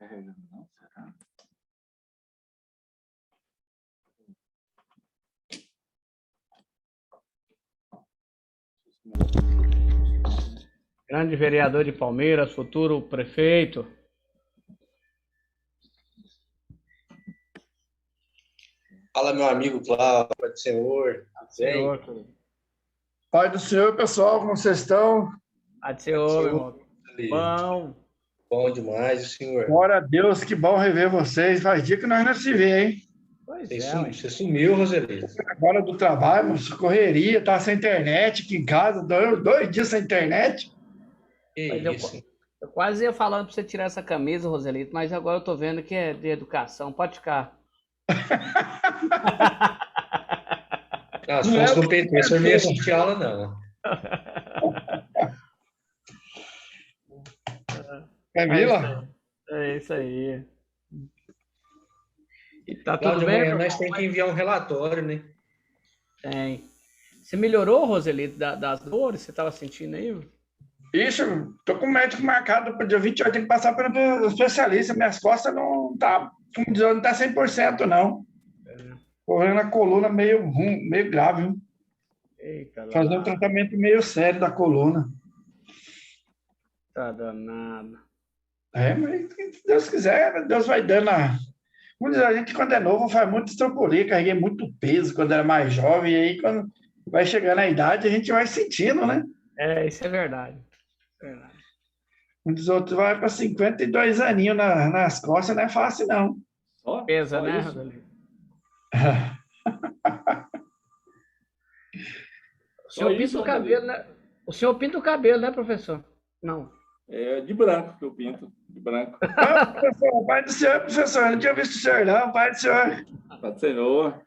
Carregando, não? Será? Grande vereador de Palmeiras, futuro prefeito. Fala, meu amigo Cláudio, Pai do Senhor, tudo bem? Senhor, Pai do Senhor, pessoal, como vocês estão? Pai do Pai do Senhor, meu Senhor, irmão. ali. Bom. Bom demais, o senhor. Glória a Deus, que bom rever vocês. Faz dia que nós não se vê, hein? Pois Você, é, ué. você sumiu, Roselito. Agora do trabalho, mas correria, tá sem internet aqui em casa, 2 dias sem internet. Que Mas isso? eu quase ia falando pra você tirar essa camisa, Roselito, mas agora eu tô vendo que é de educação. Pode ficar. Ah, se Não fosse é do PT, o senhor não ia assistir aula, não. É isso Camila? aí. É isso aí. E tá tudo Cláudio, bem, amanhã meu nós irmão? temos que enviar um relatório, né? Tem. Você melhorou, Roselito, das dores que você tava sentindo aí? Isso, tô com o médico marcado para o dia 28, tem que passar pelo especialista. Minhas costas não tá, como diz, não tá 100% não. Correndo a coluna meio ruim, meio grave, viu? Eita, Fazer um lá. tratamento meio sério da coluna. Tá danado. É, mas se Deus quiser, Deus vai dando a. Como diz, a gente, quando é novo, faz muito estropolia, carreguei muito peso quando era mais jovem, e aí, quando vai chegando a idade, a gente vai sentindo, né? É, isso é verdade. Verdade. Muitos outros vai para 52 aninhos nas costas, não é fácil, não. Pesa, Só né, isso? Roselito? O Só senhor pinta isso, o cabelo, Roselito? né? O senhor pinta o cabelo, né, professor? Não. É de branco que eu pinto, de branco. Ah, professor, pai do senhor, professor, eu não tinha visto o senhor, não, pai do senhor. Pai do Senhor, O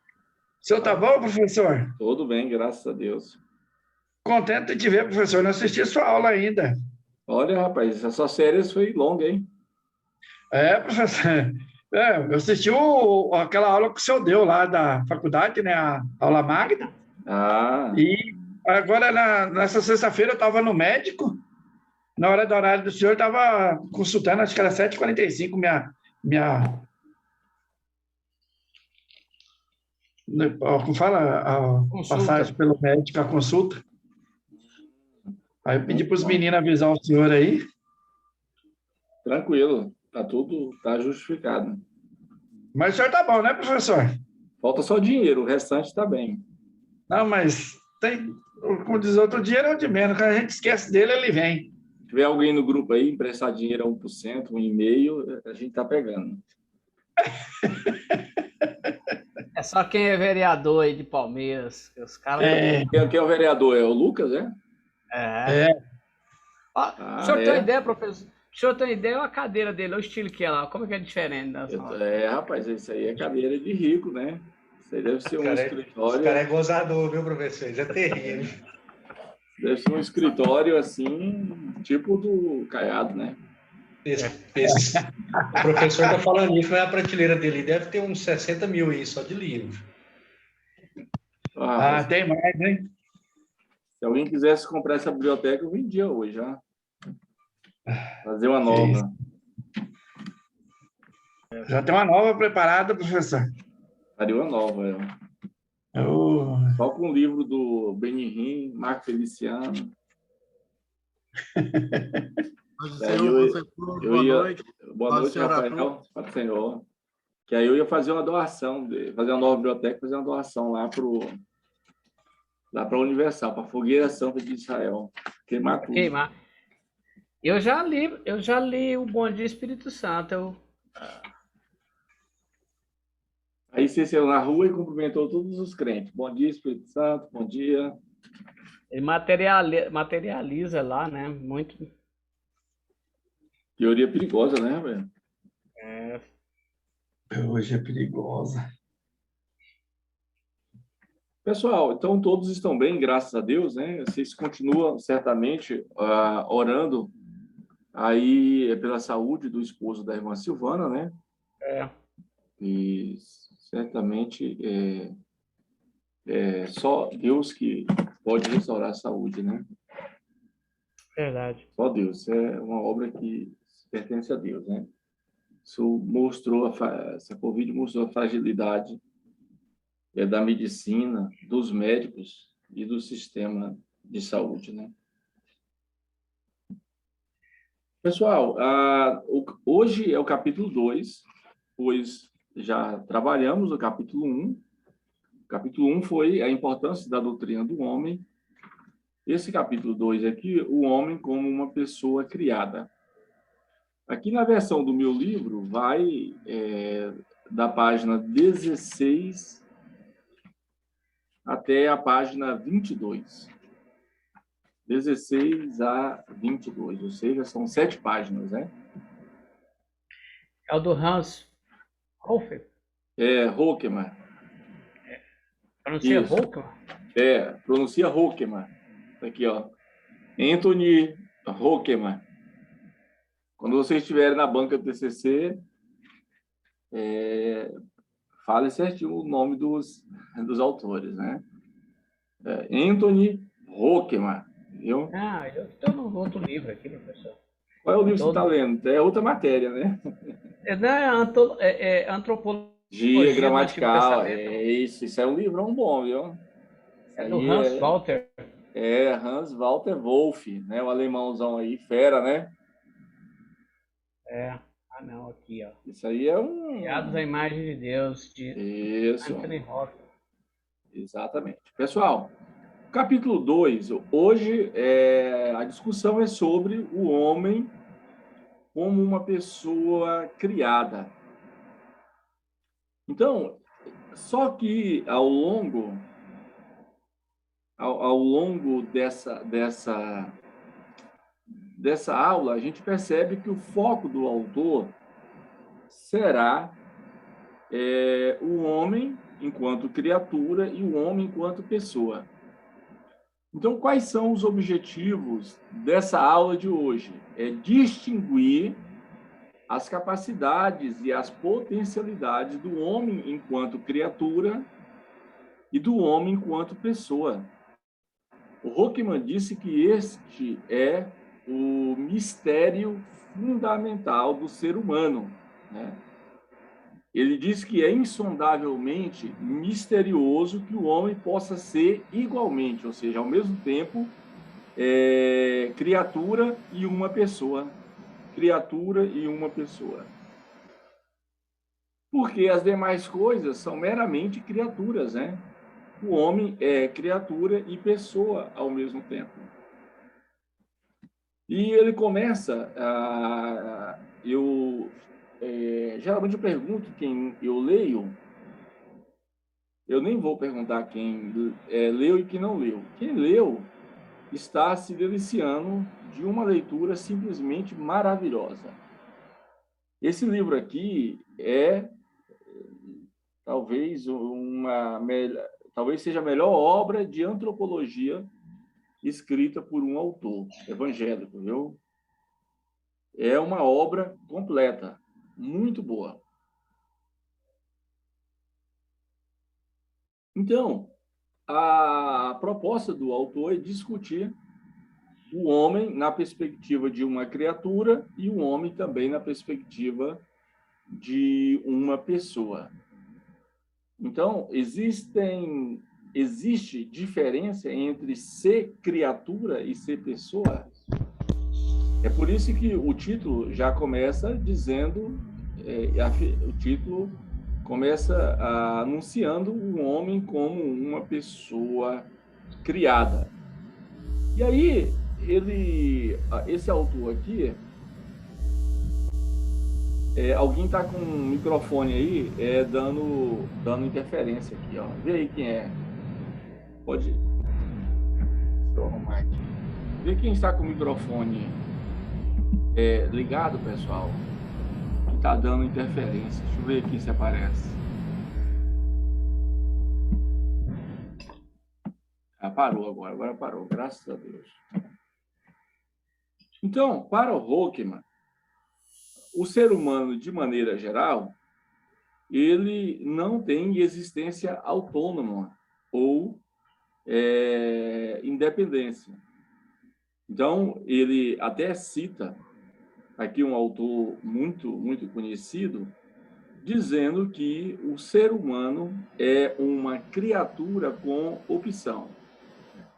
senhor tá bom, professor? tudo bem, graças a Deus. Contente de te ver, professor, não assisti sua aula ainda. Olha, rapaz, essa série foi longa, hein? É, professor. É, eu assisti aquela aula que o senhor deu lá da faculdade, né? A aula magna. Ah, E agora, nessa sexta-feira, eu estava no médico. Na hora do horário do senhor, eu estava consultando, acho que era 7h45, como fala, a Consulta. passagem pelo médico, a consulta. Aí eu pedi muito para os bom. meninos avisar o senhor aí. Tranquilo, tá justificado. Mas o senhor tá bom, né, professor? Falta só dinheiro, o restante tá bem. Não, mas tem, como diz outro, dinheiro é o de menos. Quando a gente esquece dele, ele vem. Se tiver alguém no grupo aí, emprestar dinheiro a 1%, 1,5%, a gente tá pegando. É só quem é vereador aí de Palmeiras. Os caras. É, Quem é o vereador? É o Lucas, é? É. é, Ó, o Ah, senhor tem uma é? ideia, professor? O senhor tem uma ideia, a cadeira dele, o estilo que é lá, como é que é diferente da sala? Rapaz, isso aí é cadeira de rico, né? Isso aí deve ser um Esse escritório. cara é gozador, viu, professor? Isso é terrível. Deve ser um escritório assim, tipo do Caiado, né? O professor tá falando isso, mas a prateleira dele deve ter uns 60 mil aí, só de livro. Ah, tem mais, hein? se alguém quisesse comprar essa biblioteca, eu vendia hoje já. Fazer uma Que nova. Já tem uma nova preparada, professor. Faria uma nova. Só com o livro do Benihim, Marco Feliciano. Eu ia... Boa noite, Rafael. Pode senhor. Que aí eu ia fazer uma doação, fazer uma nova biblioteca, fazer uma doação lá para a Universal, para a Fogueira Santa de Israel. Queimar tudo. Queimar. Eu já li o Bom Dia Espírito Santo. Aí você saiu na rua e cumprimentou todos os crentes. Bom dia, Espírito Santo, bom dia. Ele materializa lá, né? Muito. Teoria perigosa, né, velho? É, Hoje é perigosa. Pessoal, então todos estão bem, graças a Deus, né? Vocês continuam certamente orando aí pela saúde do esposo da irmã Silvana, né? é. E certamente é só Deus que pode restaurar a saúde, né? Verdade. Só Deus. É uma obra que pertence a Deus, né? essa Covid mostrou a fragilidade da medicina, dos médicos e do sistema de saúde, né? Pessoal, hoje é o capítulo 2, pois já trabalhamos o capítulo 1. O capítulo 1 foi a importância da doutrina do homem. Esse capítulo 2 aqui, o homem como uma pessoa criada. Aqui na versão do meu livro, vai da página 16 até a página 22. 16 a 22, ou seja, são 7 páginas, né? É o do Hans Hofer. Hokeman. Pronuncia Isso. Hokeman? Pronuncia Hokeman. Aqui, ó. Anthony Hokeman. Quando vocês estiverem na banca do TCC, fale certinho o nome dos autores, né? Anthony Hokeman. Viu? Eu estou no outro livro aqui, professor. Qual é o livro que você está lendo? É outra matéria, né? É antropologia gramatical. Isso é um livrão bom, viu? É do Hans Walter. Hans Walter Wolff, né? O alemãozão aí, fera, né? Não, aqui, ó. Isso aí é um... Criados à imagem de Deus, de Anthony Hoffman. Exatamente. Pessoal, capítulo 2, hoje a discussão é sobre o homem como uma pessoa criada. Então, só que ao longo dessa aula, a gente percebe que o foco do autor será o homem enquanto criatura e o homem enquanto pessoa. Então, quais são os objetivos dessa aula de hoje? É distinguir as capacidades e as potencialidades do homem enquanto criatura e do homem enquanto pessoa. O Hokeman disse que este é o mistério fundamental do ser humano, né? Ele diz que é insondavelmente misterioso que o homem possa ser igualmente, ou seja, ao mesmo tempo, criatura e uma pessoa. Criatura e uma pessoa. Porque as demais coisas são meramente criaturas, né? O homem é criatura e pessoa ao mesmo tempo. E ele começa geralmente eu pergunto quem eu leio, eu nem vou perguntar quem leu e quem não leu. Quem leu está se deliciando de uma leitura simplesmente maravilhosa. Esse livro aqui talvez seja a melhor obra de antropologia escrita por um autor evangélico, viu? É uma obra completa, muito boa. Então, a proposta do autor é discutir o homem na perspectiva de uma criatura e o homem também na perspectiva de uma pessoa. Então, existe diferença entre ser criatura e ser pessoa? É por isso que o título já começa dizendo, o título começa anunciando o homem como uma pessoa criada. E aí, esse autor aqui, alguém está com um microfone aí, dando interferência aqui, ó. Vê aí quem é. Pode. Deixa eu arrumar aqui. Vê quem está com o microfone ligado, pessoal. Que está dando interferência. Deixa eu ver aqui se aparece. Parou agora parou, graças a Deus. Então, para o Hokeman, o ser humano, de maneira geral, ele não tem existência autônoma ou independência. Então, ele até cita aqui um autor muito conhecido, dizendo que o ser humano é uma criatura com opção.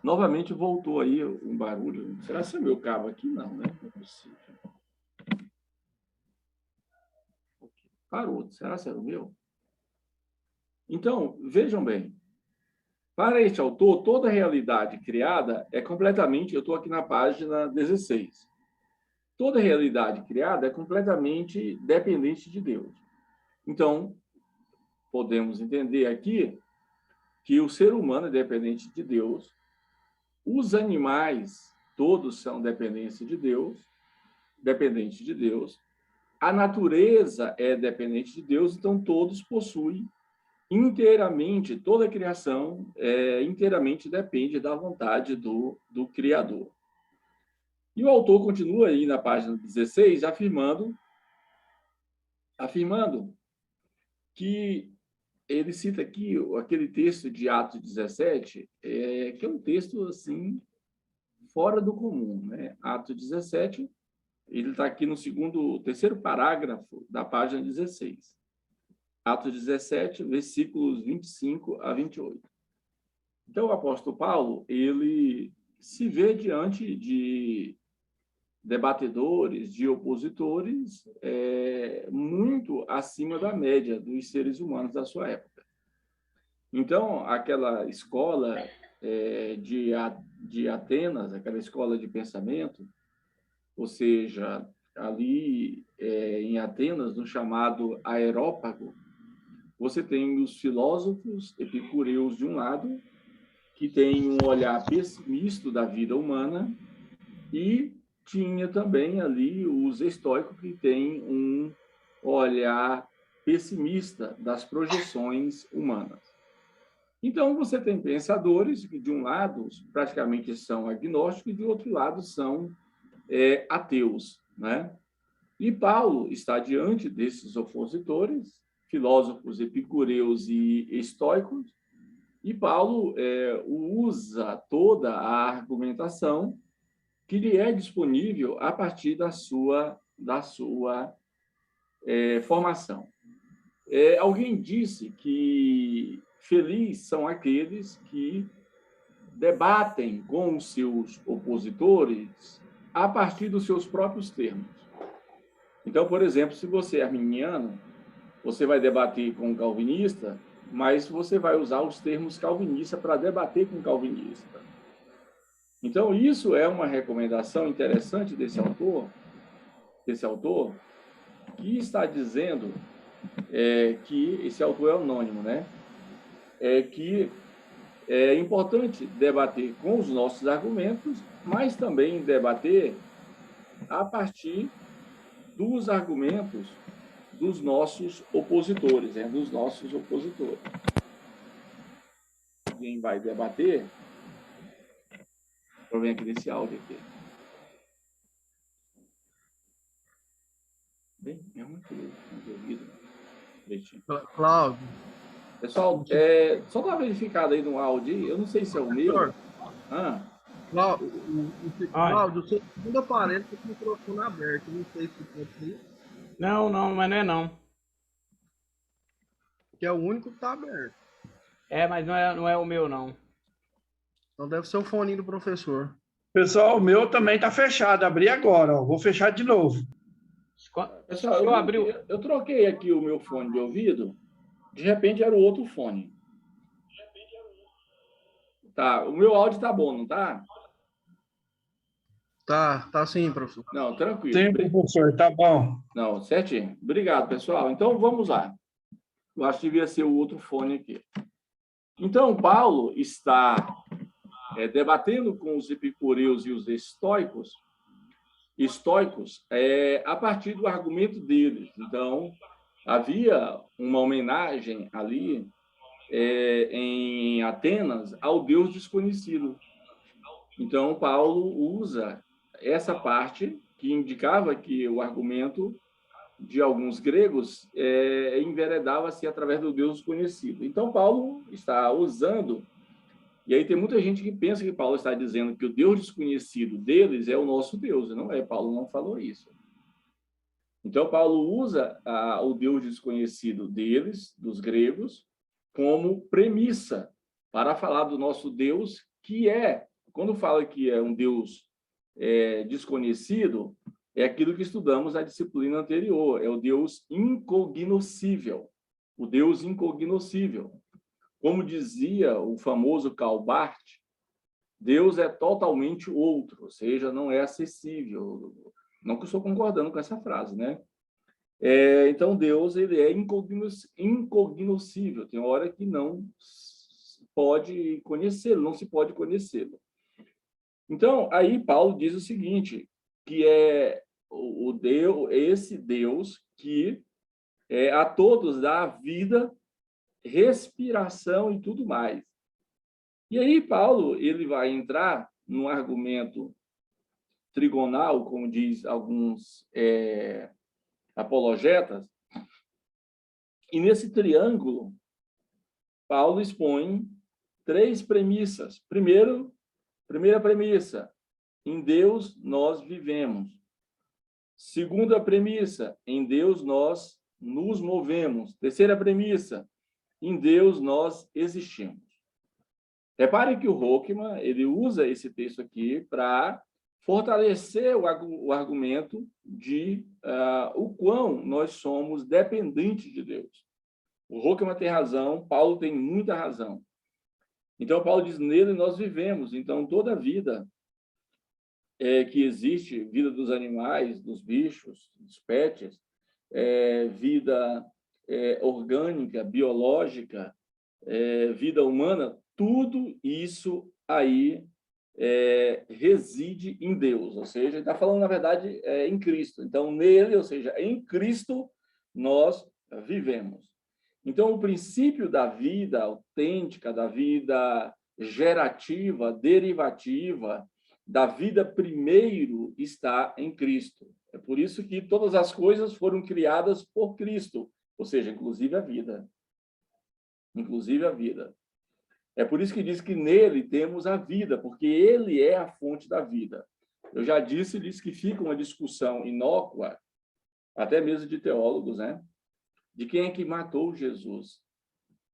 Novamente voltou aí um barulho. Será que é meu cabo aqui? Não, né? Não é possível. Parou. Será que era o meu? Então, vejam bem. Para este autor, toda realidade criada é completamente... Eu estou aqui na página 16. Toda realidade criada é completamente dependente de Deus. Então, podemos entender aqui que o ser humano é dependente de Deus, os animais todos são dependentes de Deus, a natureza é dependente de Deus, então todos possuem inteiramente, toda a criação inteiramente depende da vontade do Criador. E o autor continua aí na página 16 afirmando que ele cita aqui aquele texto de Atos 17, que é um texto assim fora do comum, né? Atos 17, ele está aqui no terceiro parágrafo da página 16. Atos 17, versículos 25 a 28. Então, o apóstolo Paulo, ele se vê diante de debatedores, de opositores, muito acima da média dos seres humanos da sua época. Então, aquela escola de Atenas, aquela escola de pensamento, ou seja, ali em Atenas, no chamado Areópago, você tem os filósofos epicureus de um lado, que tem um olhar pessimista da vida humana, e tinha também ali os estoicos, que têm um olhar pessimista das projeções humanas. Então, você tem pensadores que, de um lado, praticamente são agnósticos, e, de outro lado, são ateus, né? E Paulo está diante desses opositores, filósofos epicureus e estoicos, e Paulo usa toda a argumentação que lhe é disponível a partir da sua formação. Alguém disse que felizes são aqueles que debatem com os seus opositores a partir dos seus próprios termos. Então, por exemplo, se você é arminiano, você vai debater com um calvinista, mas você vai usar os termos calvinistas para debater com um calvinista. Então, isso é uma recomendação interessante desse autor, que está dizendo que esse autor é anônimo, né? Que é importante debater com os nossos argumentos, mas também debater a partir dos argumentos dos nossos opositores, Quem vai debater? Deixa eu ver aqui nesse áudio aqui. Bem, é muito ouvido. Cláudio. Pessoal, só dá uma verificada aí no áudio. Eu não sei se é o meu. Cláudio, o seu segundo aparelho está com o microfone aberto. Não sei se pode ser. Não, mas não é não. Que é o único que está aberto. Mas não é o meu, não. Então deve ser o fone do professor. Pessoal, o meu também está fechado. Abri agora, ó. Vou fechar de novo. Pessoal, eu troquei aqui o meu fone de ouvido. De repente era o outro fone. Tá, o meu áudio tá bom, não tá? Tá sim, professor. Não, tranquilo. Sim, professor, tá bom. Não, certinho. Obrigado, pessoal. Então, vamos lá. Eu acho que devia ser o outro fone aqui. Então, Paulo está debatendo com os epicureus e os estoicos a partir do argumento deles. Então, havia uma homenagem ali em Atenas ao Deus desconhecido. Então, Paulo usa essa parte que indicava que o argumento de alguns gregos enveredava-se através do Deus desconhecido. Então, Paulo está usando, e aí tem muita gente que pensa que Paulo está dizendo que o Deus desconhecido deles é o nosso Deus, não é? Paulo não falou isso. Então, Paulo usa o Deus desconhecido deles, dos gregos, como premissa para falar do nosso Deus, que é, quando fala que é um Deus desconhecido, é aquilo que estudamos na disciplina anterior, é o Deus incognoscível, o Deus incognoscível. Como dizia o famoso Karl Barth, Deus é totalmente outro, ou seja, não é acessível. Não que eu estou concordando com essa frase, né? Então, Deus ele é incognoscível. Tem hora que não pode conhecê-lo, não se pode conhecê-lo. Então, aí Paulo diz o seguinte, que é o Deus, esse Deus que a todos dá vida, respiração e tudo mais. E aí Paulo ele vai entrar num argumento trigonal, como diz alguns apologetas, e nesse triângulo Paulo expõe 3 premissas. Primeira premissa, em Deus nós vivemos. Segunda premissa, em Deus nós nos movemos. Terceira premissa, em Deus nós existimos. Repare que o Rockman, ele usa esse texto aqui para fortalecer o argumento de o quão nós somos dependentes de Deus. O Rockman tem razão, Paulo tem muita razão. Então, Paulo diz, nele nós vivemos. Então, toda a vida que existe, vida dos animais, dos bichos, dos pets, vida orgânica, biológica, vida humana, tudo isso aí reside em Deus, ou seja, ele está falando, na verdade, em Cristo. Então, nele, ou seja, em Cristo, nós vivemos. Então, o princípio da vida autêntica, da vida gerativa, derivativa, da vida primeiro, está em Cristo. É por isso que todas as coisas foram criadas por Cristo, ou seja, inclusive a vida. Inclusive a vida. É por isso que diz que nele temos a vida, porque ele é a fonte da vida. Eu já disse que fica uma discussão inócua, até mesmo de teólogos, né? De quem é que matou Jesus.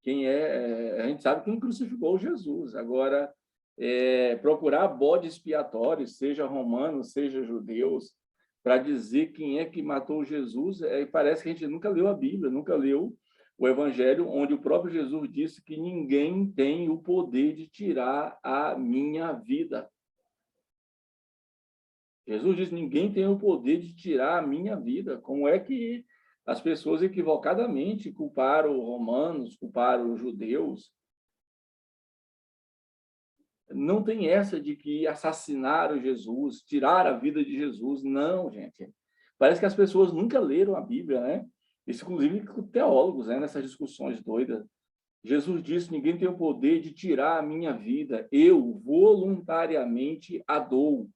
A gente sabe quem crucificou Jesus. Agora, procurar bode expiatório, seja romanos, seja judeus, para dizer quem é que matou Jesus, parece que a gente nunca leu a Bíblia, nunca leu o Evangelho, onde o próprio Jesus disse que ninguém tem o poder de tirar a minha vida. Jesus disse, ninguém tem o poder de tirar a minha vida. Como é que as pessoas equivocadamente culparam romanos, culparam judeus? Não tem essa de que assassinaram Jesus, tiraram a vida de Jesus. Não, gente. Parece que as pessoas nunca leram a Bíblia, né? Isso, inclusive, com teólogos, né? Nessas discussões doidas. Jesus disse, ninguém tem o poder de tirar a minha vida. Eu voluntariamente a dou.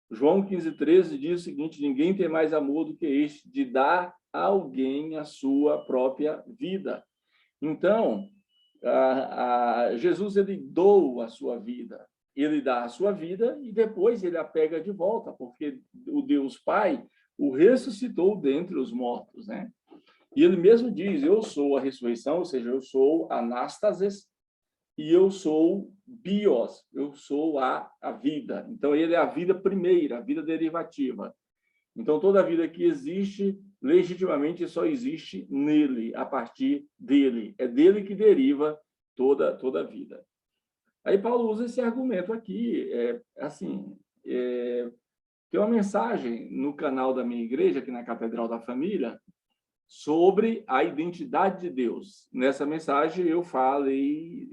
João 15,13 diz o seguinte, ninguém tem mais amor do que este, de dar a alguém a sua própria vida. Então, Jesus, ele doa a sua vida. Ele dá a sua vida e depois ele a pega de volta, porque o Deus Pai o ressuscitou dentre os mortos, né? E ele mesmo diz, eu sou a ressurreição, ou seja, eu sou anástasis, e eu sou bios, eu sou a vida. Então, ele é a vida primeira, a vida derivativa. Então, toda a vida que existe, legitimamente, só existe nele, a partir dele. É dele que deriva toda a vida. Aí, Paulo usa esse argumento aqui. Tem uma mensagem no canal da minha igreja, aqui na Catedral da Família, sobre a identidade de Deus. Nessa mensagem eu falei,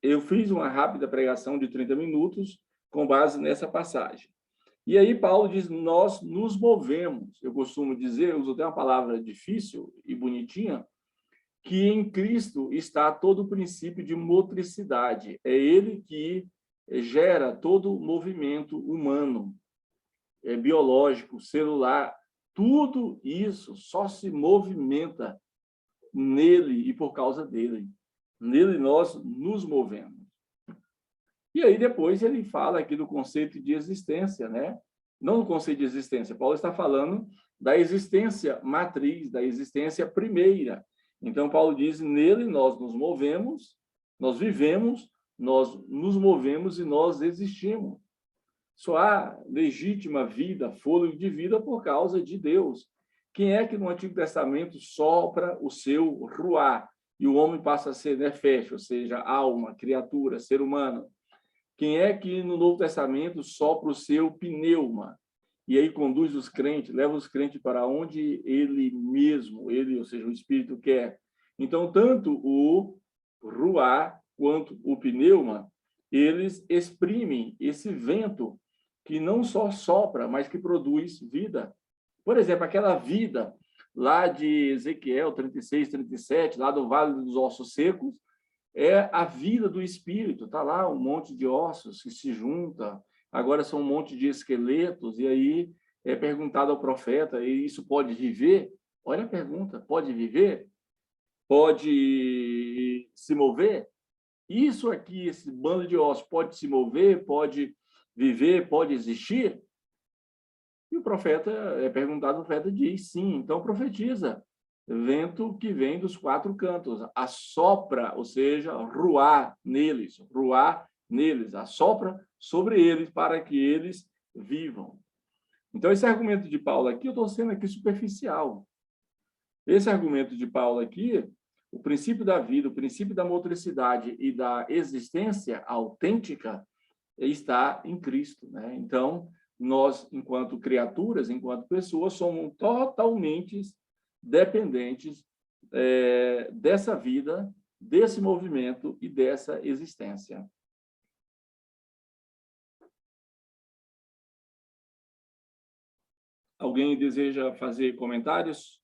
eu fiz uma rápida pregação de 30 minutos com base nessa passagem. E aí Paulo diz, nós nos movemos. Eu costumo dizer, eu uso até uma palavra difícil e bonitinha, que em Cristo está todo o princípio de motricidade. É ele que gera todo o movimento humano, biológico, celular. Tudo isso só se movimenta nele e por causa dele. Nele nós nos movemos. E aí depois ele fala aqui do conceito de existência, né? Não o conceito de existência. Paulo está falando da existência matriz, da existência primeira. Então, Paulo diz, nele nós nos movemos, nós vivemos, nós nos movemos e nós existimos. Só há legítima vida, fôlego de vida por causa de Deus. Quem é que no Antigo Testamento sopra o seu ruá e o homem passa a ser nefesh, ou seja, alma, criatura, ser humano? Quem é que no Novo Testamento sopra o seu pneuma e aí conduz os crentes, leva os crentes para onde ele mesmo, ele, ou seja, o Espírito quer? Então, tanto o ruá quanto o pneuma, eles exprimem esse vento que não só sopra, mas que produz vida. Por exemplo, aquela vida lá de Ezequiel 36, 37, lá do Vale dos Ossos Secos, é a vida do Espírito. Está lá um monte de ossos que se juntam, agora são um monte de esqueletos, e aí é perguntado ao profeta, e isso pode viver? Olha a pergunta, pode viver? Pode se mover? Isso aqui, esse bando de ossos, pode se mover, pode viver, pode existir? E o profeta é perguntado, o profeta diz sim. Então profetiza, vento que vem dos quatro cantos, assopra, ou seja, ruá neles, assopra sobre eles para que eles vivam. Então esse argumento de Paulo aqui, eu estou sendo aqui superficial. Esse argumento de Paulo aqui, o princípio da vida, o princípio da motricidade e da existência autêntica está em Cristo, né? Então, nós, enquanto criaturas, enquanto pessoas, somos totalmente dependentes dessa vida, desse movimento e dessa existência. Alguém deseja fazer comentários?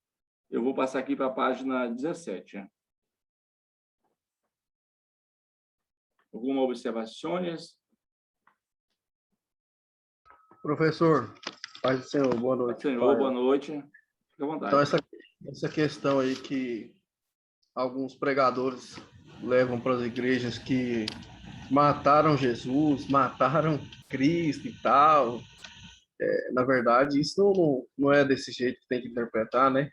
Eu vou passar aqui para a página 17. Alguma observações? Professor, paz do Senhor, boa noite. Senhor, boa noite. Fique à vontade. Então, essa questão aí que alguns pregadores levam para as igrejas que mataram Jesus, mataram Cristo e tal. Na verdade, isso não é desse jeito que tem que interpretar, né?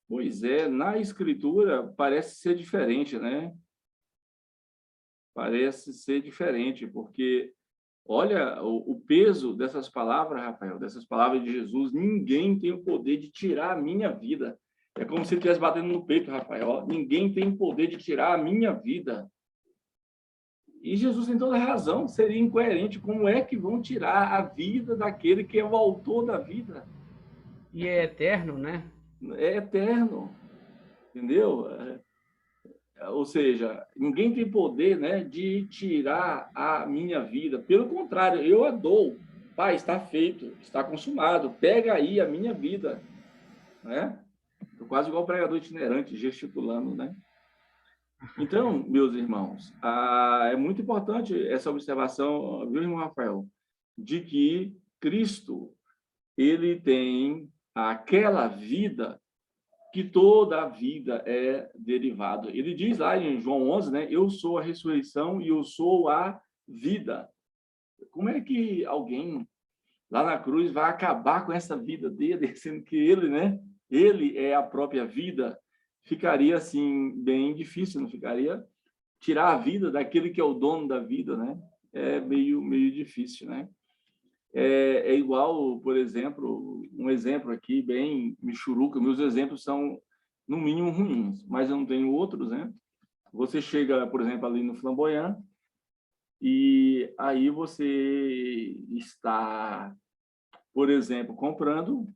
Pois é, na Escritura parece ser diferente, né? Parece ser diferente, porque olha o peso dessas palavras, Rafael, dessas palavras de Jesus. Ninguém tem o poder de tirar a minha vida. É como se ele estivesse batendo no peito, Rafael. Ninguém tem o poder de tirar a minha vida. E Jesus tem toda a razão. Seria incoerente. Como é que vão tirar a vida daquele que é o autor da vida? E é eterno, né? É eterno. Entendeu? Ou seja, ninguém tem poder, né, de tirar a minha vida. Pelo contrário, eu a dou. Pai, está feito, está consumado. Pega aí a minha vida. Né? Estou quase igual pregador itinerante, gesticulando, né? Então, meus irmãos, é muito importante essa observação, viu, irmão Rafael, de que Cristo, ele tem aquela vida que toda a vida é derivado. Ele diz lá em João 11, né? Eu sou a ressurreição e eu sou a vida. Como é que alguém lá na cruz vai acabar com essa vida dele, sendo que ele, né? Ele é a própria vida? Ficaria, assim, bem difícil, não ficaria? Tirar a vida daquele que é o dono da vida, né? É meio difícil, né? É igual, por exemplo, um exemplo aqui bem michuruca. Meus exemplos são, no mínimo, ruins, mas eu não tenho outros, né? Você chega, por exemplo, ali no Flamboyant, e aí você está, por exemplo, comprando,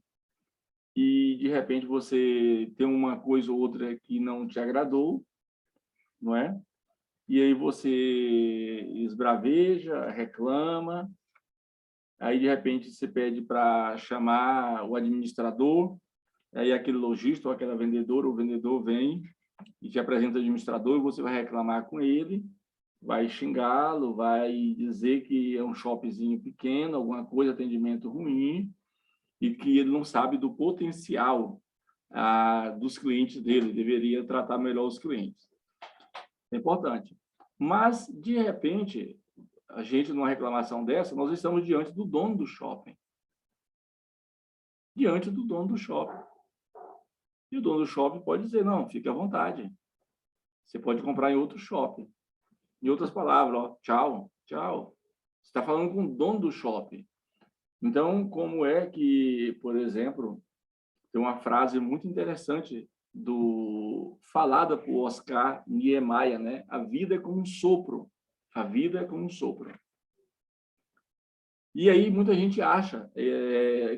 e de repente você tem uma coisa ou outra que não te agradou, não é? E aí você esbraveja, reclama. Aí, de repente, você pede para chamar o administrador, aí aquele lojista ou aquela vendedora, o vendedor vem e te apresenta o administrador, e você vai reclamar com ele, vai xingá-lo, vai dizer que é um shoppingzinho pequeno, alguma coisa, atendimento ruim, e que ele não sabe do potencial dos clientes dele, deveria tratar melhor os clientes. É importante. Mas, de repente, a gente, numa reclamação dessa, nós estamos diante do dono do shopping. diante do dono do shopping. E o dono do shopping pode dizer, não, fique à vontade. Você pode comprar em outro shopping. Em outras palavras, ó, tchau, tchau. Você está falando com o dono do shopping. Então, como é que, por exemplo, tem uma frase muito interessante falada por Oscar Niemeyer, né? A vida é como um sopro. A vida é como um sopro. E aí muita gente acha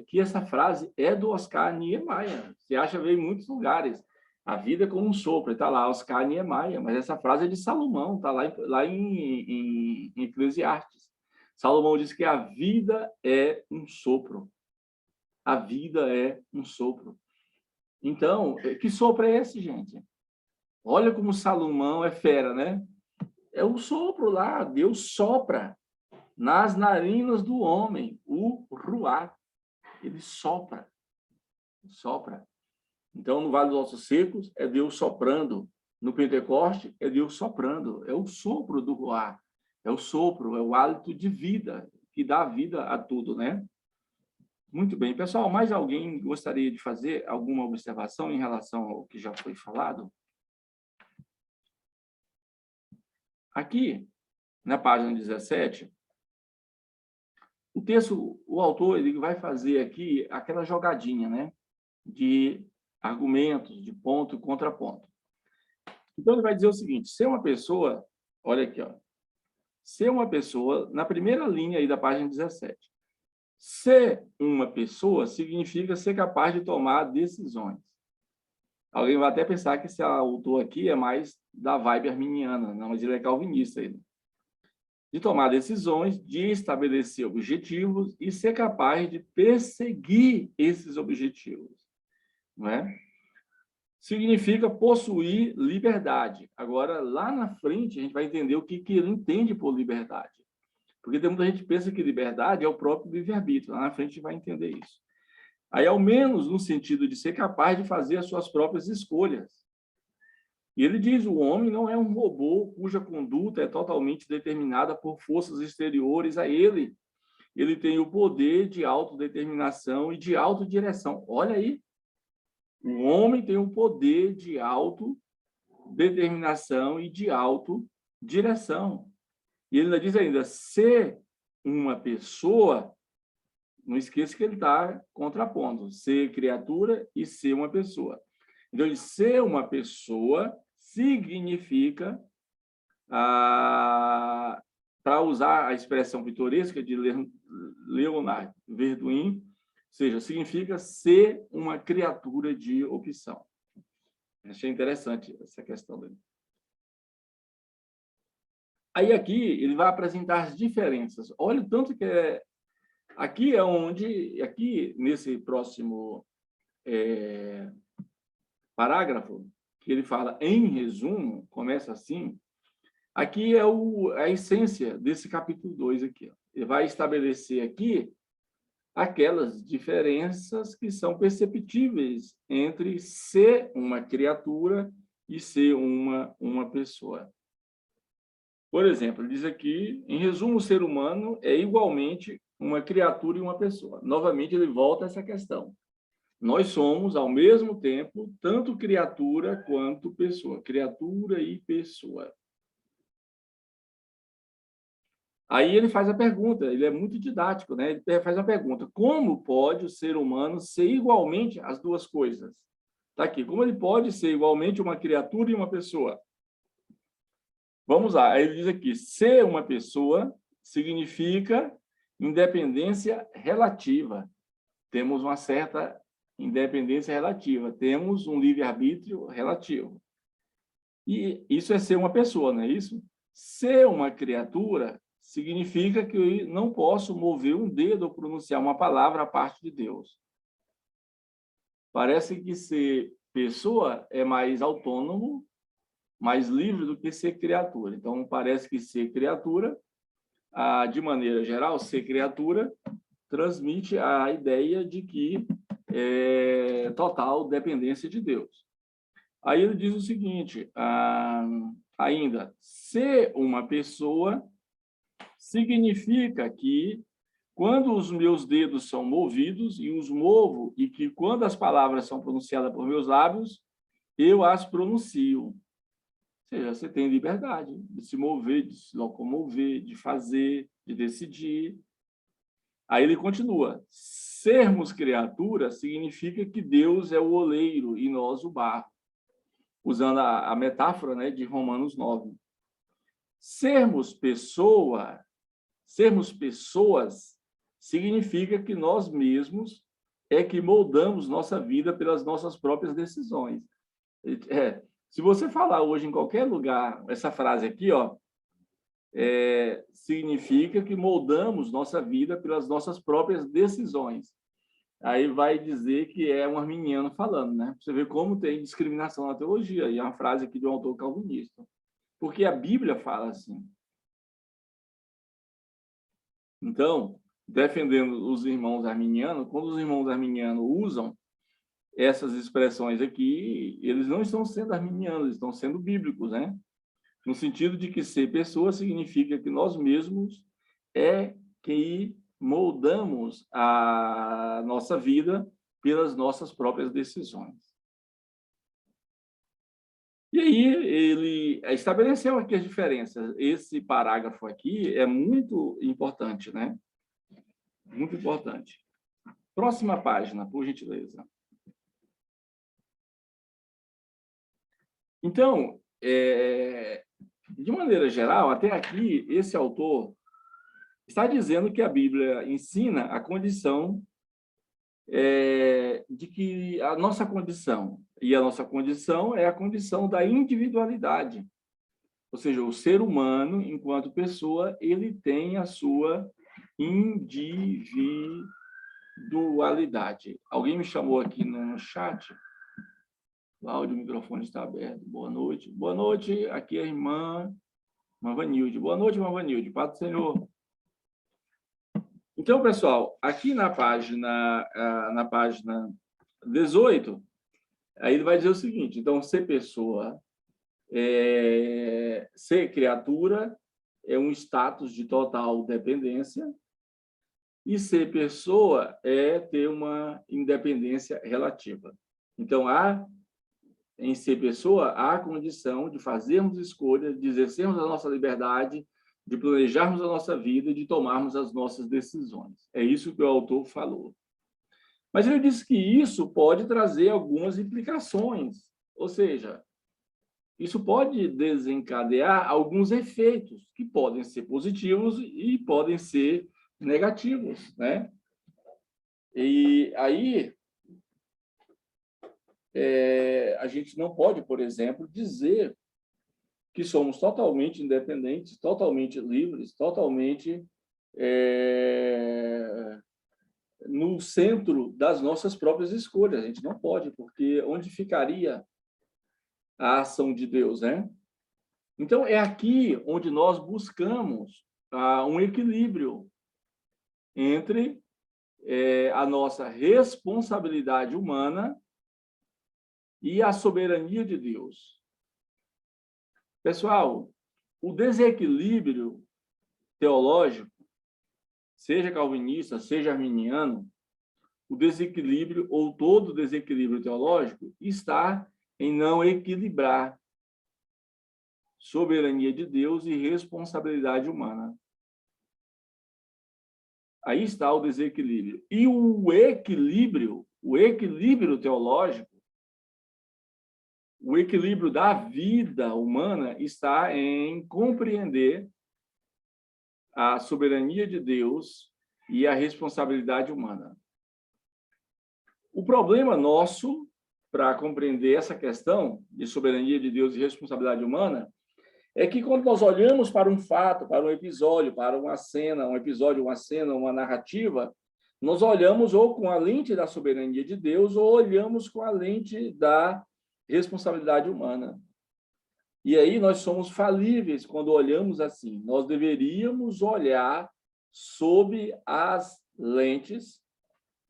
que essa frase é do Oscar Niemeyer. Você acha veio em muitos lugares. A vida é como um sopro. Está lá Oscar Niemeyer, mas essa frase é de Salomão. Está lá em Eclesiastes. Salomão diz que a vida é um sopro. A vida é um sopro. Então, que sopro é esse, gente? Olha como Salomão é fera, né? É o sopro lá, Deus sopra nas narinas do homem, o ruá. Ele sopra. Sopra. Então, no Vale dos Ossos Secos, é Deus soprando. No Pentecoste, é Deus soprando. É o sopro do ruá. É o sopro, é o hálito de vida, que dá vida a tudo, né? Muito bem. Pessoal, mais alguém gostaria de fazer alguma observação em relação ao que já foi falado? Aqui, na página 17, o texto, o autor, ele vai fazer aqui aquela jogadinha, né? De argumentos, de ponto e contraponto. Então, ele vai dizer o seguinte, ser uma pessoa, olha aqui, ó, ser uma pessoa, na primeira linha aí da página 17, ser uma pessoa significa ser capaz de tomar decisões. Alguém vai até pensar que esse autor aqui é mais da vibe arminiana, não, mas ele é calvinista. De tomar decisões, de estabelecer objetivos e ser capaz de perseguir esses objetivos. Não é? Significa possuir liberdade. Agora, lá na frente, a gente vai entender o que ele entende por liberdade. Porque tem muita gente que pensa que liberdade é o próprio livre-arbítrio. Lá na frente a gente vai entender isso. Aí, ao menos no sentido de ser capaz de fazer as suas próprias escolhas. E ele diz, o homem não é um robô cuja conduta é totalmente determinada por forças exteriores a ele. Ele tem o poder de autodeterminação e de autodireção. Olha aí. O homem tem o poder de autodeterminação e de autodireção. E ele ainda diz ainda, ser uma pessoa, não esqueça que ele está contrapondo, ser criatura e ser uma pessoa. Então, ser uma pessoa significa, para usar a expressão pitoresca de Leonardo Verduin, ou seja, significa ser uma criatura de opção. Achei interessante essa questão dele. Aí aqui ele vai apresentar as diferenças. Olha o tanto que é... Aqui é onde... Aqui, nesse próximo parágrafo, que ele fala, em resumo, começa assim, aqui é a essência desse capítulo 2 aqui. Ó. Ele vai estabelecer aqui aquelas diferenças que são perceptíveis entre ser uma criatura e ser uma pessoa. Por exemplo, ele diz aqui, em resumo, o ser humano é igualmente uma criatura e uma pessoa. Novamente, ele volta a essa questão. Nós somos, ao mesmo tempo, tanto criatura quanto pessoa. Criatura e pessoa. Aí ele faz a pergunta, ele é muito didático, né? Ele faz a pergunta, como pode o ser humano ser igualmente as duas coisas? Está aqui, como ele pode ser igualmente uma criatura e uma pessoa? Vamos lá, aí ele diz aqui, ser uma pessoa significa independência relativa. Temos uma certa independência relativa, temos um livre-arbítrio relativo. E isso é ser uma pessoa, não é isso? Ser uma criatura significa que eu não posso mover um dedo ou pronunciar uma palavra à parte de Deus. Parece que ser pessoa é mais autônomo, mais livre do que ser criatura. Então, parece que ser criatura, de maneira geral, ser criatura transmite a ideia de que é total dependência de Deus. Aí ele diz o seguinte, ainda, ser uma pessoa significa que Quando os meus dedos são movidos e os movo, e que quando as palavras são pronunciadas por meus lábios, eu as pronuncio. Ou seja, você tem liberdade de se mover, de se locomover, de fazer, de decidir. Aí ele continua. Sermos criatura significa que Deus é o oleiro e nós o barro. Usando a metáfora, né, de Romanos 9. Sermos pessoas significa que nós mesmos é que moldamos nossa vida pelas nossas próprias decisões. Se você falar hoje em qualquer lugar, essa frase aqui, ó, significa que moldamos nossa vida pelas nossas próprias decisões. Aí vai dizer que é um arminiano falando, né? Você vê como tem discriminação na teologia, e é uma frase aqui de um autor calvinista. Porque a Bíblia fala assim. Então, defendendo os irmãos arminianos, quando os irmãos arminianos usam essas expressões aqui, eles não estão sendo arminianos, eles estão sendo bíblicos, né? No sentido de que ser pessoa significa que nós mesmos é que moldamos a nossa vida pelas nossas próprias decisões. E aí ele estabeleceu aqui as diferenças. Esse parágrafo aqui é muito importante, né? Muito importante. Próxima página, por gentileza. Então, de maneira geral, até aqui, esse autor está dizendo que a Bíblia ensina a condição de que a nossa condição, e a nossa condição é a condição da individualidade. Ou seja, o ser humano, enquanto pessoa, ele tem a sua individualidade. Alguém me chamou aqui no chat? O áudio, o microfone está aberto. Boa noite. Boa noite, aqui é a irmã Vanilde. Boa noite, irmã Vanilde. Paz do Senhor. Então, pessoal, aqui na página 18, aí ele vai dizer o seguinte: então, ser pessoa, ser criatura é um status de total dependência, e ser pessoa é ter uma independência relativa. Então, em ser pessoa, há a condição de fazermos escolhas, de exercermos a nossa liberdade, de planejarmos a nossa vida, de tomarmos as nossas decisões. É isso que o autor falou. Mas ele disse que isso pode trazer algumas implicações, ou seja, isso pode desencadear alguns efeitos que podem ser positivos e podem ser negativos, né? E aí a gente não pode, por exemplo, dizer que somos totalmente independentes, totalmente livres, totalmente no centro das nossas próprias escolhas. A gente não pode, porque onde ficaria a ação de Deus, né? Então, é aqui onde nós buscamos um equilíbrio entre a nossa responsabilidade humana e a soberania de Deus. Pessoal, o desequilíbrio teológico, seja calvinista, seja arminiano, o desequilíbrio ou todo desequilíbrio teológico está em não equilibrar soberania de Deus e responsabilidade humana. Aí está o desequilíbrio. E o equilíbrio teológico, o equilíbrio da vida humana está em compreender a soberania de Deus e a responsabilidade humana. O problema nosso para compreender essa questão de soberania de Deus e responsabilidade humana é que quando nós olhamos para um fato, para um episódio, para uma cena, uma narrativa, nós olhamos ou com a lente da soberania de Deus ou olhamos com a lente da responsabilidade humana. E aí nós somos falíveis quando olhamos assim. Nós deveríamos olhar sob as lentes,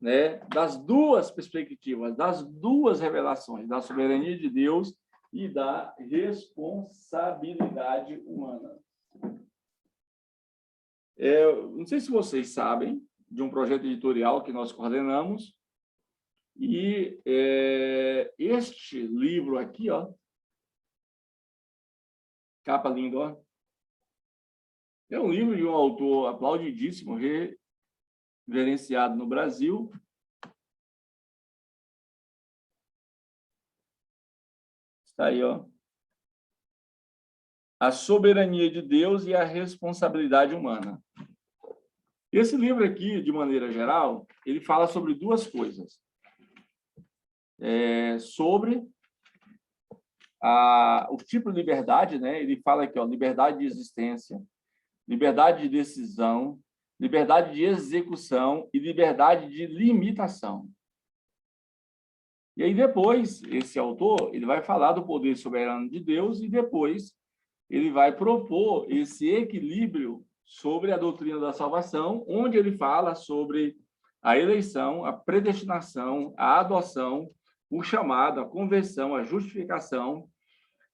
né, das duas perspectivas, das duas revelações, da soberania de Deus e da responsabilidade humana. Não sei se vocês sabem, de um projeto editorial que nós coordenamos. E este livro aqui, ó, capa linda, ó, é um livro de um autor aplaudidíssimo, reverenciado no Brasil. Está aí, ó. A soberania de Deus e a responsabilidade humana. Esse livro aqui, de maneira geral, ele fala sobre duas coisas. Sobre o tipo de liberdade, né? Ele fala aqui, ó, liberdade de existência, liberdade de decisão, liberdade de execução e liberdade de limitação. E aí depois, esse autor, ele vai falar do poder soberano de Deus e depois ele vai propor esse equilíbrio sobre a doutrina da salvação, onde ele fala sobre a eleição, a predestinação, a adoção, o chamado, a conversão, a justificação,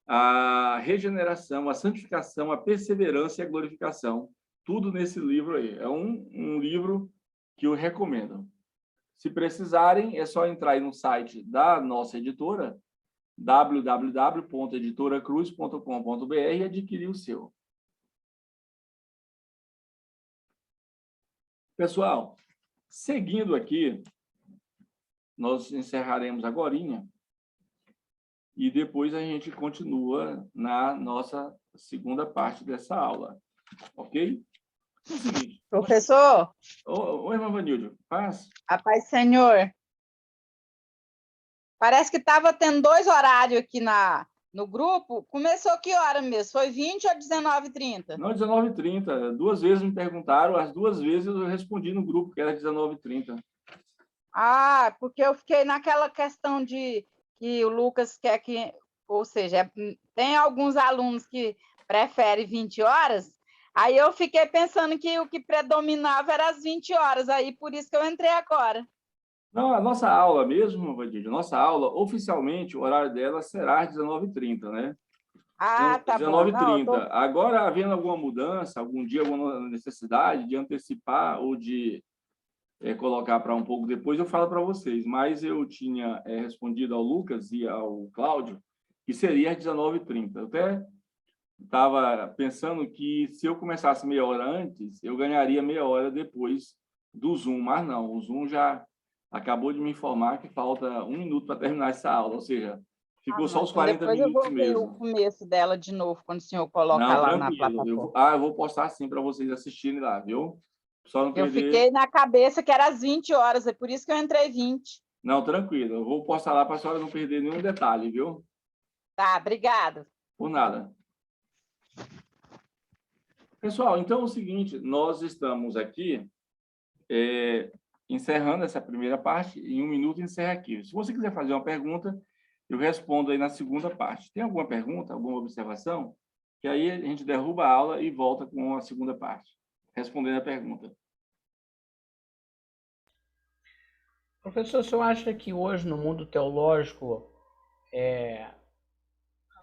a regeneração, a santificação, a perseverança e a glorificação. Tudo nesse livro aí. É um livro que eu recomendo. Se precisarem, é só entrar aí no site da nossa editora, www.editoracruz.com.br, e adquirir o seu. Pessoal, seguindo aqui, nós encerraremos agorinha e depois a gente continua na nossa segunda parte dessa aula, ok? É o seguinte, Professor, oi, irmã Vanilde, paz? a paz do Senhor. Parece que estava tendo 2 horários aqui no grupo. Começou que hora mesmo? Foi 20 ou 19h30? Não, 19h30. 2 vezes me perguntaram, as 2 vezes eu respondi no grupo que era 19h30. Ah, porque eu fiquei naquela questão de que o Lucas quer que... Ou seja, tem alguns alunos que preferem 20 horas, aí eu fiquei pensando que o que predominava era as 20 horas, aí por isso que eu entrei agora. Não, a nossa aula mesmo, Vanilde, nossa aula, oficialmente, o horário dela será às 19h30, né? Ah, tá bom. 19h30. Agora, havendo alguma mudança, algum dia, alguma necessidade de antecipar ou de colocar para um pouco depois, eu falo para vocês. Mas eu tinha respondido ao Lucas e ao Cláudio que seria às 19h30. Eu até estava pensando que se eu começasse meia hora antes, eu ganharia meia hora depois do Zoom, mas não, o Zoom já acabou de me informar que falta 1 minuto para terminar essa aula, ou seja, ficou só os 40 depois minutos eu vou ver mesmo. o começo dela de novo, quando o senhor colocar Não, lá na tranquilo. plataforma. Eu vou postar sim para vocês assistirem lá, viu? Só não Eu perder. fiquei na cabeça que era às 20 horas, é por isso que eu entrei 20. Não, tranquilo. Eu vou postar lá para a senhora não perder nenhum detalhe, viu? Tá, obrigado. Por nada. Pessoal, então é o seguinte, nós estamos aqui encerrando essa primeira parte, em 1 minuto encerra aqui. Se você quiser fazer uma pergunta, eu respondo aí na segunda parte. Tem alguma pergunta, alguma observação? Que aí a gente derruba a aula e volta com a segunda parte, respondendo a pergunta. Professor, o senhor acha que hoje no mundo teológico,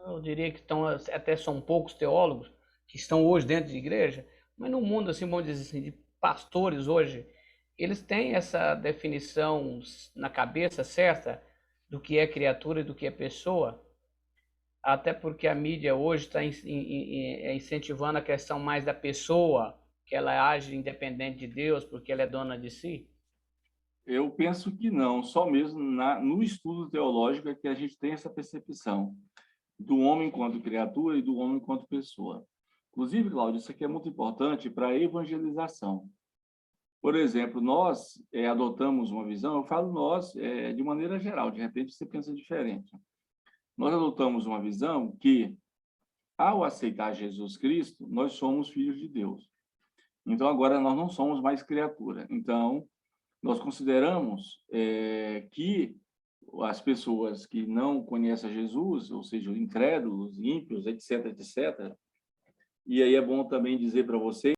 eu diria que até são poucos teólogos que estão hoje dentro de igreja, mas no mundo, assim, vamos dizer assim, de pastores hoje, eles têm essa definição na cabeça certa do que é criatura e do que é pessoa? Até porque a mídia hoje está incentivando a questão mais da pessoa, que ela age independente de Deus, porque ela é dona de si? Eu penso que não, só mesmo no estudo teológico é que a gente tem essa percepção do homem enquanto criatura e do homem enquanto pessoa. Inclusive, Cláudio, isso aqui é muito importante para a evangelização. Por exemplo, nós adotamos uma visão, eu falo nós de maneira geral, de repente você pensa diferente. Nós adotamos uma visão que, ao aceitar Jesus Cristo, nós somos filhos de Deus. Então, agora nós não somos mais criatura. Então, nós consideramos que as pessoas que não conhecem Jesus, ou seja, incrédulos, ímpios, etc., etc., e aí é bom também dizer para vocês